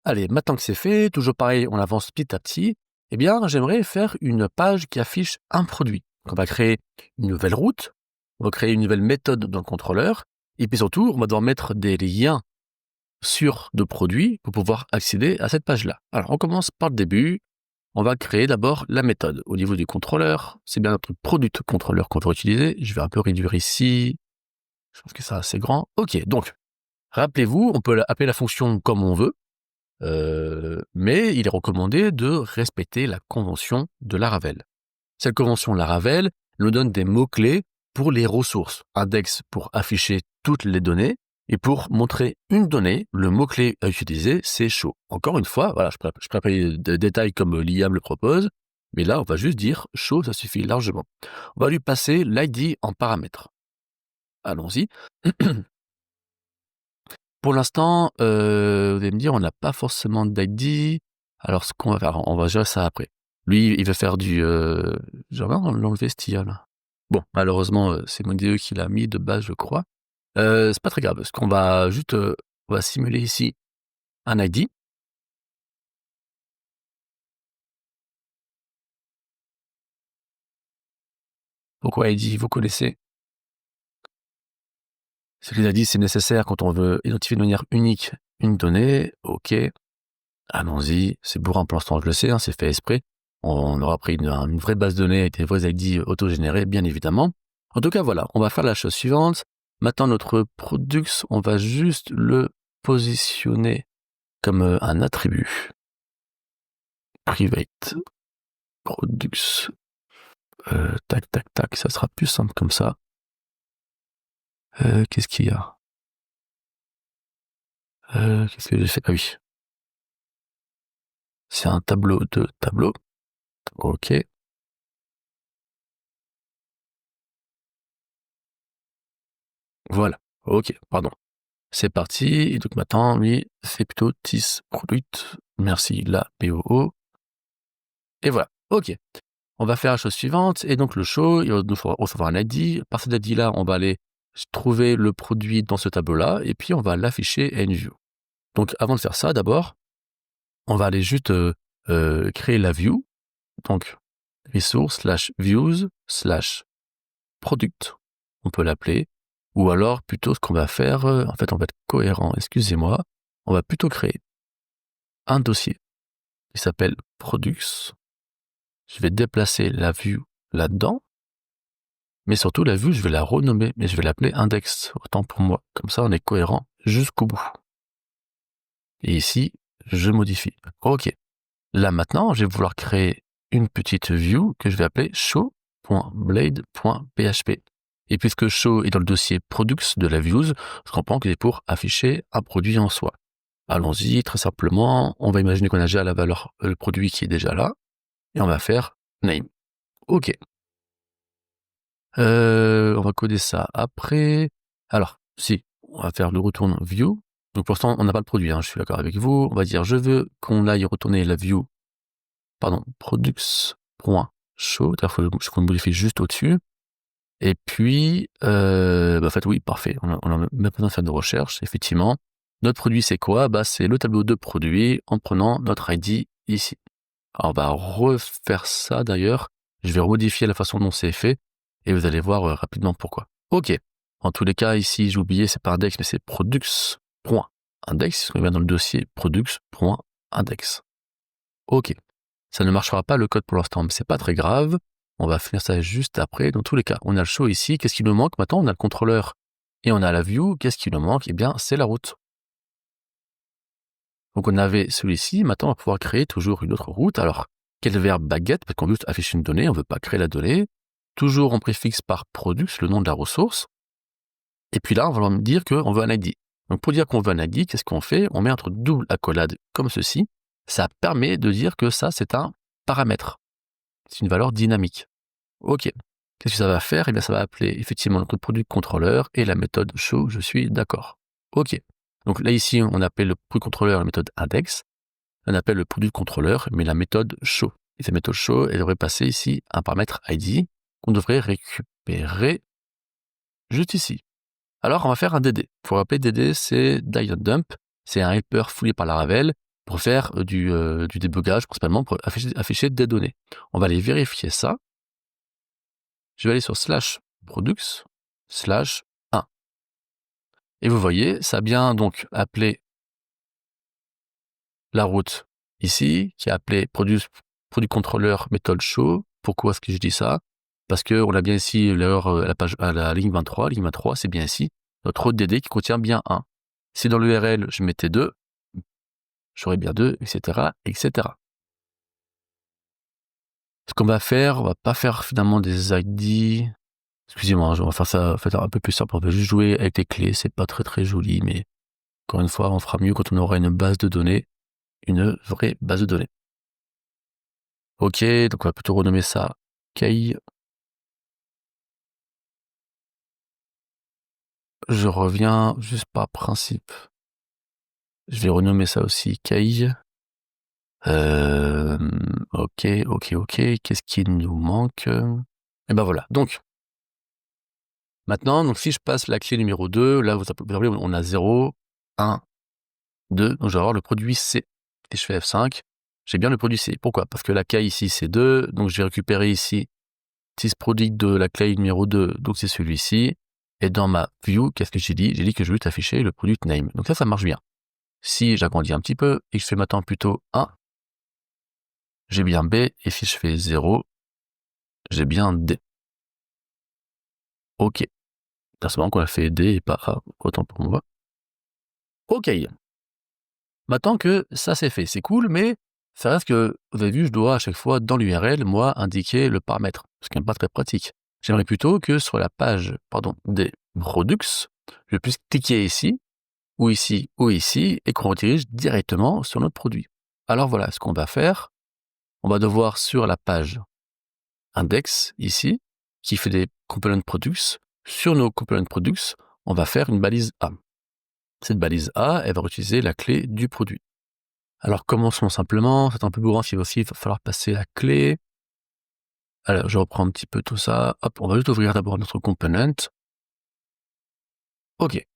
Allez, maintenant que c'est fait, toujours pareil, on avance petit à petit. Eh bien, j'aimerais faire une page qui affiche un produit. Donc, on va créer une nouvelle route, on va créer une nouvelle méthode dans le contrôleur, et puis surtout, on va devoir mettre des liens sur de produits pour pouvoir accéder à cette page-là. Alors, on commence par le début. On va créer d'abord la méthode. Au niveau du contrôleur, c'est bien notre product contrôleur qu'on va utiliser. Je vais un peu réduire ici. Je pense que c'est assez grand. Ok, donc, rappelez-vous, on peut appeler la fonction comme on veut, mais il est recommandé de respecter la convention de Laravel. Cette convention Laravel nous donne des mots-clés pour les ressources. Index pour afficher toutes les données, et pour montrer une donnée, le mot-clé à utiliser, c'est show. Encore une fois, voilà, je prépare des détails comme l'IA me le propose, mais là, on va juste dire show, ça suffit largement. On va lui passer l'ID en paramètre. Allons-y. Pour l'instant, vous allez me dire, on n'a pas forcément d'ID. Alors, ce qu'on va faire, on va gérer ça après. Lui, il va faire du... J'aimerais l'enlever, ce là. Bon, malheureusement, c'est mon IDE qui l'a mis de base, je crois. C'est pas très grave, parce qu'on va juste... on va simuler ici un ID. Pourquoi ID, vous connaissez? Ce qu'il a dit, c'est nécessaire quand on veut identifier de manière unique une donnée. Ok, allons-y. C'est bourrin pour l'instant, je le sais, hein, c'est fait exprès. On aura pris une vraie base de données avec des vrais ID autogénérés, bien évidemment. En tout cas, voilà, on va faire la chose suivante. Maintenant, notre product, on va juste le positionner comme un attribut. Private products. Tac, tac, tac, ça sera plus simple comme ça. Qu'est-ce qu'il y a? Qu'est-ce que j'ai fait? Ah oui. C'est un tableau de tableau. Ok. Voilà. Ok, pardon. C'est parti. Et donc maintenant, oui, c'est plutôt TIS product. Merci, la POO. Et voilà. Ok. On va faire la chose suivante. Et donc le show, il va nous recevoir un ID. Par cet ID-là, on va aller trouver le produit dans ce tableau-là. Et puis, on va l'afficher à une view. Donc, avant de faire ça, d'abord, on va aller juste créer la view. Donc, resource /views /product. On peut l'appeler. Ou alors, plutôt, ce qu'on va faire, en fait, on va être cohérent, excusez-moi, on va plutôt créer un dossier qui s'appelle products. Je vais déplacer la view là-dedans, mais surtout, la view, je vais la renommer, mais je vais l'appeler index, autant pour moi. Comme ça, on est cohérent jusqu'au bout. Et ici, je modifie. Ok. Là, maintenant, je vais vouloir créer une petite view que je vais appeler show.blade.php. Et puisque show est dans le dossier products de la views, je comprends que c'est pour afficher un produit en soi. Allons-y, très simplement, on va imaginer qu'on a déjà la valeur, le produit qui est déjà là, et on va faire name. Ok. On va coder ça après. Alors, si, on va faire le retourne view. Donc pour l'instant, on n'a pas le produit, hein, je suis d'accord avec vous. On va dire, je veux qu'on aille retourner la view, products.show, c'est-à-dire qu'il faut qu'on modifie juste au-dessus. Et puis, en fait, oui, parfait. On a même pas besoin de faire de recherche, effectivement. Notre produit, c'est quoi? C'est le tableau de produits en prenant notre ID ici. Alors, on va refaire ça, d'ailleurs. Je vais remodifier la façon dont c'est fait et vous allez voir rapidement pourquoi. Ok. En tous les cas, ici, j'ai oublié, c'est pas index, mais c'est products.index. On est bien dans le dossier products.index. Ok. Ça ne marchera pas le code pour l'instant, mais c'est pas très grave. On va finir ça juste après. Dans tous les cas, on a le show ici. Qu'est-ce qui nous manque? Maintenant, on a le contrôleur et on a la view. Qu'est-ce qui nous manque? Eh bien, c'est la route. Donc, on avait celui-ci. Maintenant, on va pouvoir créer toujours une autre route. Alors, quel verbe baguette? Parce qu'on veut juste afficher une donnée. On veut pas créer la donnée. Toujours, on préfixe par products, le nom de la ressource. Et puis là, on va me dire qu'on veut un ID. Donc, pour dire qu'on veut un ID, qu'est-ce qu'on fait? On met entre double accolade comme ceci. Ça permet de dire que ça, c'est un paramètre. C'est une valeur dynamique. Ok. Qu'est-ce que ça va faire? Eh bien, ça va appeler effectivement notre produit contrôleur et la méthode show, je suis d'accord. Ok. Donc là, ici, on appelle le produit contrôleur la méthode index. On appelle le produit contrôleur, mais la méthode show. Et cette méthode show, elle devrait passer ici un paramètre ID qu'on devrait récupérer juste ici. Alors, on va faire un DD. Pour rappeler, DD, c'est die.dump. C'est un helper foulé par Laravel pour faire du débugage, principalement pour afficher des données. On va aller vérifier ça. Je vais aller sur /products /1. Et vous voyez, ça a bien donc appelé la route ici, qui a appelé produit contrôleur méthode show. Pourquoi est-ce que je dis ça? Parce que on a bien ici l'erreur à la ligne 23. Ligne 23, c'est bien ici notre route DD qui contient bien 1. Si dans l'URL je mettais 2, j'aurais bien 2, etc., etc. Ce qu'on va faire, on va pas faire finalement des ID. Excusez-moi, on va faire ça un peu plus simple. On va juste jouer avec les clés. C'est pas très très joli, mais encore une fois, on fera mieux quand on aura une base de données, une vraie base de données. Ok, donc on va plutôt renommer ça Key. Je reviens juste par principe. Je vais renommer ça aussi Key. Ok. Qu'est-ce qui nous manque? Et ben voilà. Donc, maintenant, donc si je passe la clé numéro 2, là, vous avez, on a 0, 1, 2, donc je vais avoir le produit C. Et je fais F5, j'ai bien le produit C. Pourquoi? Parce que la clé ici, c'est 2, donc je vais récupérer ici produit de la clé numéro 2, donc c'est celui-ci. Et dans ma view, qu'est-ce que j'ai dit? J'ai dit que je vais afficher le product name. Donc ça marche bien. Si j'agrandis un petit peu et que je fais maintenant plutôt 1, j'ai bien B, et si je fais 0, j'ai bien D. Ok. C'est marrant qu'on a fait D et pas A, autant pour moi. Ok. Maintenant que ça c'est fait, c'est cool, mais ça reste que, vous avez vu, je dois à chaque fois dans l'URL, moi, indiquer le paramètre, ce qui n'est pas très pratique. J'aimerais plutôt que sur la page, des products, je puisse cliquer ici, ou ici, ou ici, et qu'on redirige directement sur notre produit. Alors voilà, ce qu'on va faire, on va devoir sur la page index, ici, qui fait des component products, sur nos component products, on va faire une balise A. Cette balise A, elle va utiliser la clé du produit. Alors, commençons simplement. C'est un peu bourrin, il va falloir passer la clé. Alors, je reprends un petit peu tout ça. Hop, on va juste ouvrir d'abord notre component. Ok.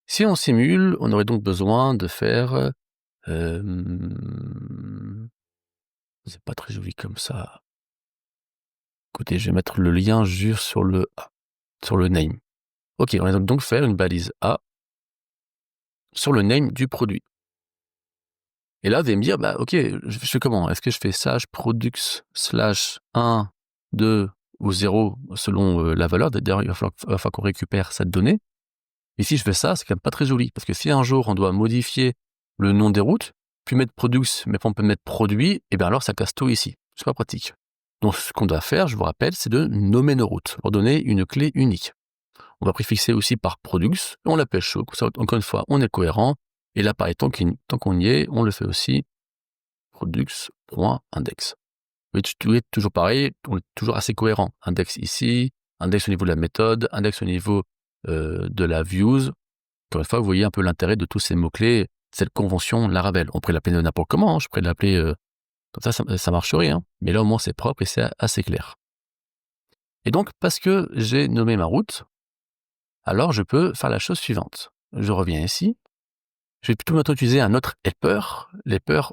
Si on simule, on aurait donc besoin de faire... c'est pas très joli comme ça. Écoutez, je vais mettre le lien juste sur le A, sur le name. Ok, on va donc faire une balise A sur le name du produit. Et là, vous allez me dire, bah ok, je fais comment? Est-ce que je fais /products /1, 2 ou 0 selon la valeur? D'ailleurs, il va falloir qu'on récupère cette donnée. Et si je fais ça, c'est quand même pas très joli, parce que si un jour on doit modifier le nom des routes, puis mettre products, mais on peut mettre produit, et bien alors ça casse tout ici. C'est pas pratique. Donc ce qu'on doit faire, je vous rappelle, c'est de nommer nos routes, pour donner une clé unique. On va préfixer aussi par products, et on l'appelle show, comme ça, encore une fois, on est cohérent. Et là, pareil, tant qu'on y est, on le fait aussi products.index. Tout est toujours pareil, on est toujours assez cohérent. Index ici, index au niveau de la méthode, index au niveau de la views. Encore une fois, vous voyez un peu l'intérêt de tous ces mots-clés, cette convention Laravel. On pourrait l'appeler de n'importe comment, hein. Je pourrais l'appeler comme ça marcherait, hein. Mais là, au moins, c'est propre et c'est assez clair. Et donc, parce que j'ai nommé ma route, alors je peux faire la chose suivante. Je reviens ici. Je vais plutôt maintenant utiliser un autre helper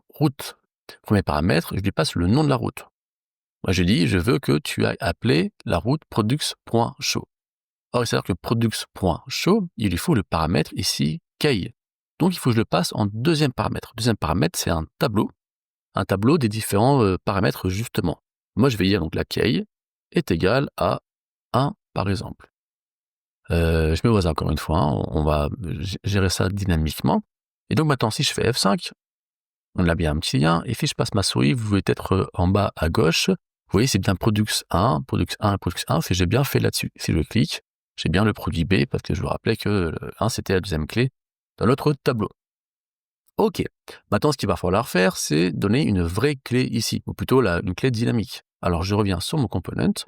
route. Premier paramètre, je lui passe le nom de la route. Moi, je dis, je veux que tu ailles appeler la route products.show. Or, il s'avère que products.show, il lui faut le paramètre ici, key. Donc, il faut que je le passe en deuxième paramètre. Deuxième paramètre, c'est un tableau des différents paramètres, justement. Moi, je vais dire, donc, la key est égale à 1, par exemple. Je mets au hasard encore une fois, hein, on va gérer ça dynamiquement. Et donc maintenant, si je fais F5, on a bien un petit lien, et si je passe ma souris, vous pouvez être en bas à gauche, vous voyez, c'est bien products 1, products 1, products 1, j'ai bien fait là-dessus. Si je clique, j'ai bien le produit B, parce que je vous rappelais que le 1, c'était la deuxième clé dans notre tableau. Ok, maintenant, ce qu'il va falloir faire, c'est donner une vraie clé ici, ou plutôt une clé dynamique. Alors, je reviens sur mon component.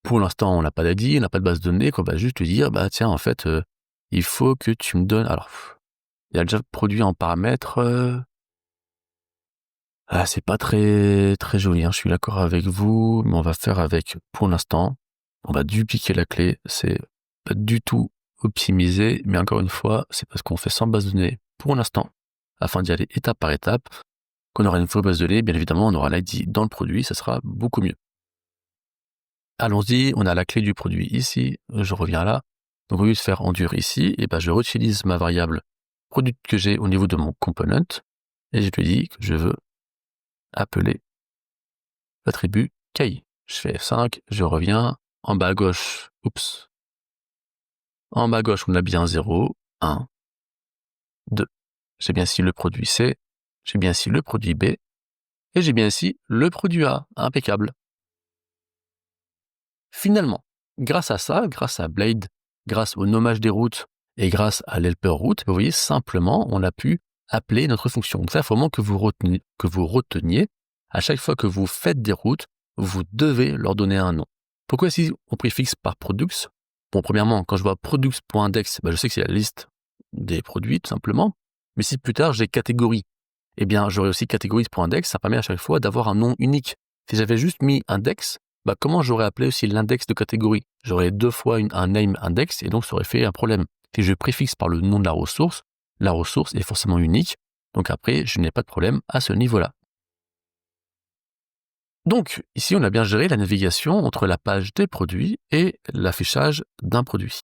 Pour l'instant, on n'a pas d'ID, on n'a pas de base de données, qu'on va juste lui dire, bah tiens, en fait, il faut que tu me donnes... Alors, il y a déjà produit en paramètres... c'est pas très très joli, hein, je suis d'accord avec vous, mais on va faire avec, pour l'instant, on va dupliquer la clé, c'est pas du tout optimisé, mais encore une fois, c'est parce qu'on fait sans base de données pour l'instant. afin d'y aller étape par étape. Quand on aura une fausse base de données, bien évidemment, on aura l'ID dans le produit, ça sera beaucoup mieux. Allons-y, on a la clé du produit ici, je reviens là. Donc au lieu de faire endure ici, et je réutilise ma variable produit que j'ai au niveau de mon component, et je lui dis que je veux appeler l'attribut KI. Je fais F5, je reviens, en bas à gauche, en bas à gauche, on a bien 0, 1, 2. J'ai bien ici le produit C, j'ai bien ici le produit B, et j'ai bien ici le produit A, impeccable. Finalement, grâce à ça, grâce à Blade, grâce au nommage des routes et grâce à l'helper route, vous voyez, simplement, on a pu appeler notre fonction. Donc ça, il faut vraiment que vous reteniez, à chaque fois que vous faites des routes, vous devez leur donner un nom. Pourquoi ici on préfixe par products? Bon, premièrement, quand je vois products.index, je sais que c'est la liste des produits, tout simplement. Mais si plus tard j'ai catégorie, eh bien, j'aurai aussi catégories.index, ça permet à chaque fois d'avoir un nom unique. Si j'avais juste mis index, comment j'aurais appelé aussi l'index de catégorie? J'aurais 2 fois un name index et donc ça aurait fait un problème. Si je préfixe par le nom de la ressource est forcément unique. Donc après, je n'ai pas de problème à ce niveau-là. Donc, ici, on a bien géré la navigation entre la page des produits et l'affichage d'un produit.